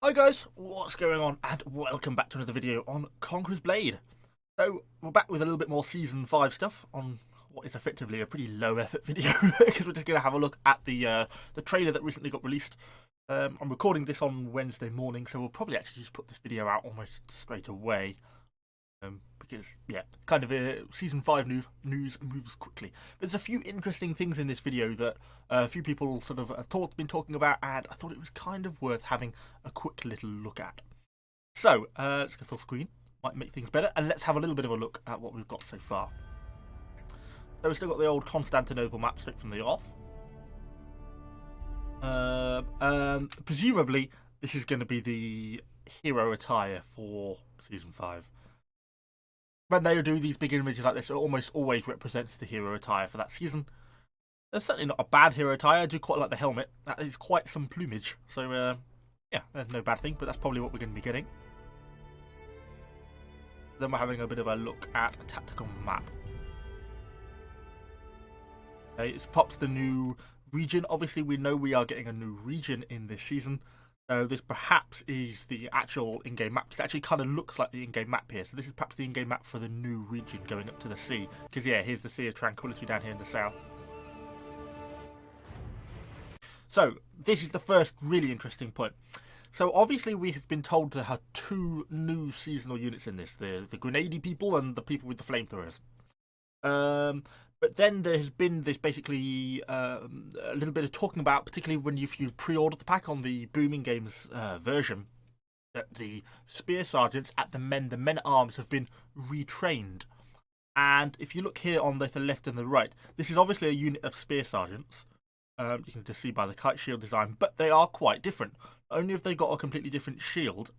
Hi guys, what's going on, and welcome back to another video on Conqueror's Blade. So, we're back with a little bit more Season 5 stuff on what is effectively a pretty low effort video, because we're just going to have a look at the trailer that recently got released. I'm recording this on Wednesday morning, so we'll probably actually just put this video out almost straight away. Because, yeah, kind of Season 5 news moves quickly. There's a few interesting things in this video that a few people sort of have been talking about, and I thought it was kind of worth having a quick little look at. So, let's go full screen. Might make things better, and let's have a little bit of a look at what we've got so far. So we've still got the old Constantinople map straight from the off. Presumably, this is going to be the hero attire for Season 5. When they do these big images like this, it almost always represents the hero attire for that season. It's certainly not a bad hero attire. I do quite like the helmet. That is quite some plumage. So, yeah, that's no bad thing, but that's probably what we're going to be getting. Then we're having a bit of a look at a tactical map. Okay, it pops the new region. Obviously, we know we are getting a new region in this season. So this perhaps is the actual in-game map. It actually kind of looks like the in-game map here. So this is perhaps the in-game map for the new region going up to the sea. Because, yeah, here's the Sea of Tranquility down here in the south. So this is the first really interesting point. So obviously we have been told there are two new seasonal units in this. The grenade people and the people with the flamethrowers. But then there has been this basically a little bit of talking about, particularly when you pre-order the pack on the Booming Games version, that the spear sergeants at the men-at-arms have been retrained. And if you look here on the left and the right, this is obviously a unit of spear sergeants. You can just see by the kite shield design, but they are quite different. Not only have they got a completely different shield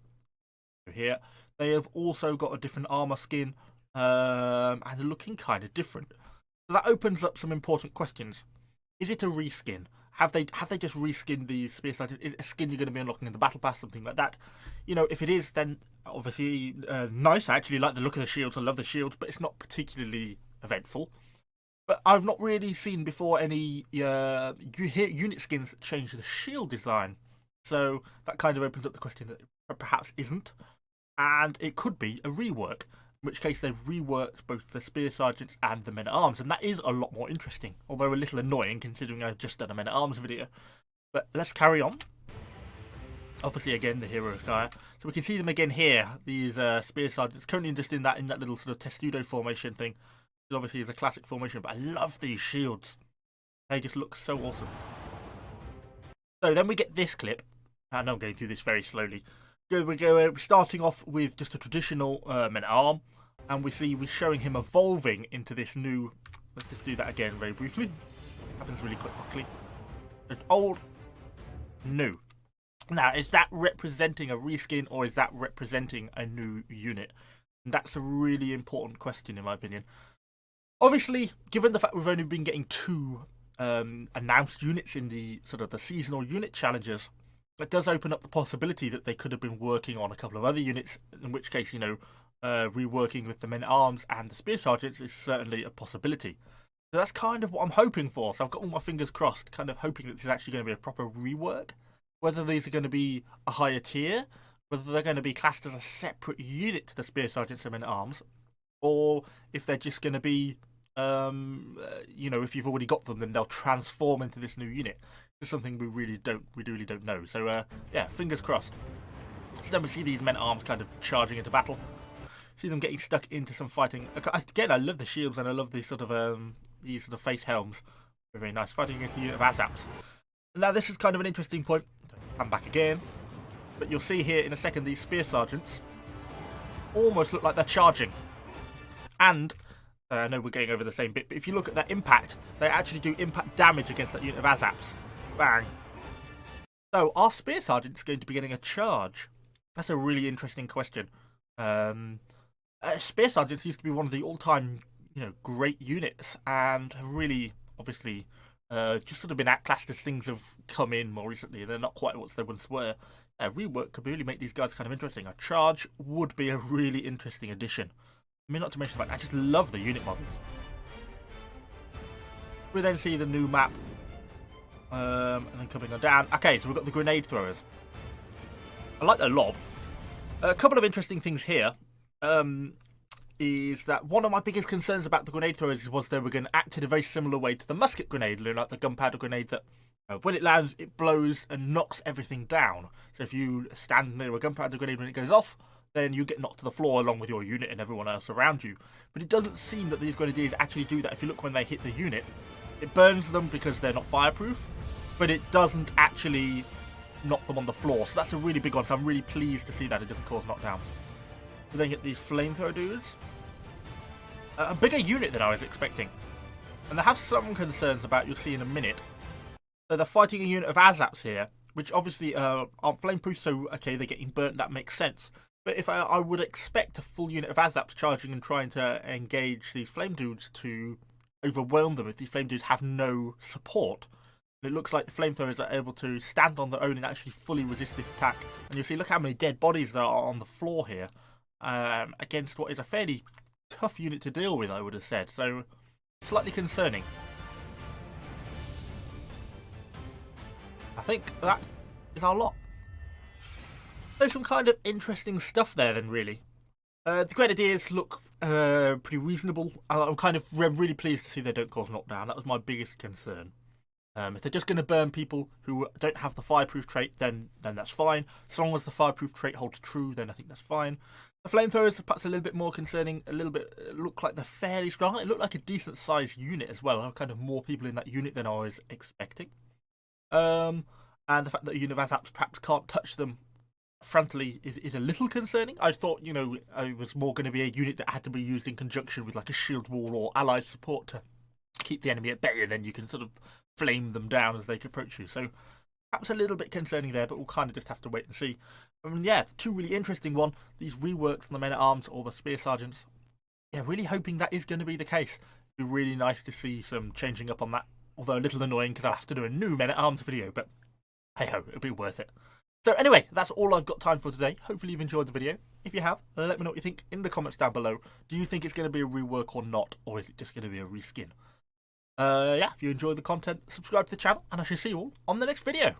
here, they have also got a different armor skin, and they're looking kind of different. So that opens up some important questions. Is it a reskin? Have they just reskinned these spear sergeants? Is it a skin you're going to be unlocking in the battle pass, something like that? You know, if it is, then obviously nice. I actually like the look of the shields. I love the shields, but it's not particularly eventful. But I've not really seen before any unit skins that change the shield design. So that kind of opens up the question that it perhaps isn't. And it could be a rework. In which case they've reworked both the spear sergeants and the men-at-arms, and that is a lot more interesting, although a little annoying considering I've just done a men-at-arms video. But let's carry on. Obviously, again, the hero attire. So we can see them again here, these spear sergeants, currently just in that little sort of testudo formation thing. It obviously is a classic formation, but I love these shields. They just look so awesome. So then we get this clip. I know I'm going through this very slowly. We're starting off with just a traditional men-at-arm, and we're showing him evolving into this new. Let's just do that again very briefly. Happens really quickly. Old, new. Now, is that representing a reskin, or is that representing a new unit? And that's a really important question, in my opinion. Obviously, given the fact we've only been getting two announced units in the sort of the seasonal unit challenges, it does open up the possibility that they could have been working on a couple of other units, in which case, you know, reworking with the men-at-arms and the spear sergeants is certainly a possibility. So that's kind of what I'm hoping for. So I've got all my fingers crossed, kind of hoping that this is actually going to be a proper rework. Whether these are going to be a higher tier, whether they're going to be classed as a separate unit to the spear sergeants and men-at-arms, or if they're just going to be, you know, if you've already got them, then they'll transform into this new unit. It's something we really don't know. So yeah, fingers crossed. So then we see these men-at-arms kind of charging into battle. See them getting stuck into some fighting. Again, I love the shields and I love these sort of face helms. They're very nice. Fighting against a unit of ASAPs. Now this is kind of an interesting point. I'm back again, but you'll see here in a second these spear sergeants almost look like they're charging. And I know we're going over the same bit, but if you look at that impact, they actually do impact damage against that unit of ASAPs. Bang. So, are spear sergeants going to be getting a charge? That's a really interesting question. Spear sergeants used to be one of the all-time, you know, great units, and have really, obviously, just sort of been outclassed as things have come in more recently. They're not quite what they once were. A rework could really make these guys kind of interesting. A charge would be a really interesting addition. I mean, not to mention the fact I just love the unit models. We then see the new map. And then coming on down. Okay, so we've got the grenade throwers. I like the lob. A couple of interesting things here. Is that one of my biggest concerns about the grenade throwers was they were going to act in a very similar way to the musket grenade, like the gunpowder grenade that when it lands, it blows and knocks everything down. So if you stand near a gunpowder grenade when it goes off, then you get knocked to the floor along with your unit and everyone else around you. But it doesn't seem that these grenadiers actually do that. If you look when they hit the unit, it burns them because they're not fireproof, but it doesn't actually knock them on the floor. So that's a really big one, so I'm really pleased to see that it doesn't cause knockdown. We then get these flamethrower dudes. A bigger unit than I was expecting. And they have some concerns about, you'll see in a minute. So they're fighting a unit of ASAPs here, which obviously aren't flameproof, so okay, they're getting burnt, that makes sense. But if I would expect a full unit of ASAPs charging and trying to engage these flame dudes to overwhelm them if these flame dudes have no support. And it looks like the flamethrowers are able to stand on their own and actually fully resist this attack. And you'll see, look how many dead bodies there are on the floor here. Against what is a fairly tough unit to deal with, I would have said. So, slightly concerning. I think that is our lot. There's some kind of interesting stuff there then, really. The Grenadiers look pretty reasonable. I'm kind of really pleased to see they don't cause knockdown. That was my biggest concern. If they're just going to burn people who don't have the fireproof trait, then that's fine. As long as the fireproof trait holds true, then I think that's fine. The flamethrowers are perhaps a little bit more concerning. A little bit look like they're fairly strong. It looked like a decent sized unit as well. Kind of more people in that unit than I was expecting. And the fact that a unit of ASAPs perhaps can't touch them frontally is a little concerning. I thought, it was more going to be a unit that had to be used in conjunction with like a shield wall or allied support to keep the enemy at bay, and then you can sort of flame them down as they approach you. So perhaps a little bit concerning there, but we'll kind of just have to wait and see. Yeah, two really interesting one. These reworks on the men-at-arms or the spear sergeants. Yeah, really hoping that is going to be the case. It'd be really nice to see some changing up on that. Although a little annoying because I'll have to do a new men-at-arms video, but hey-ho, it'll be worth it. So anyway, that's all I've got time for today. Hopefully you've enjoyed the video. If you have, let me know what you think in the comments down below. Do you think it's going to be a rework or not? Or is it just going to be a reskin? Yeah, if you enjoyed the content, subscribe to the channel, and I shall see you all on the next video.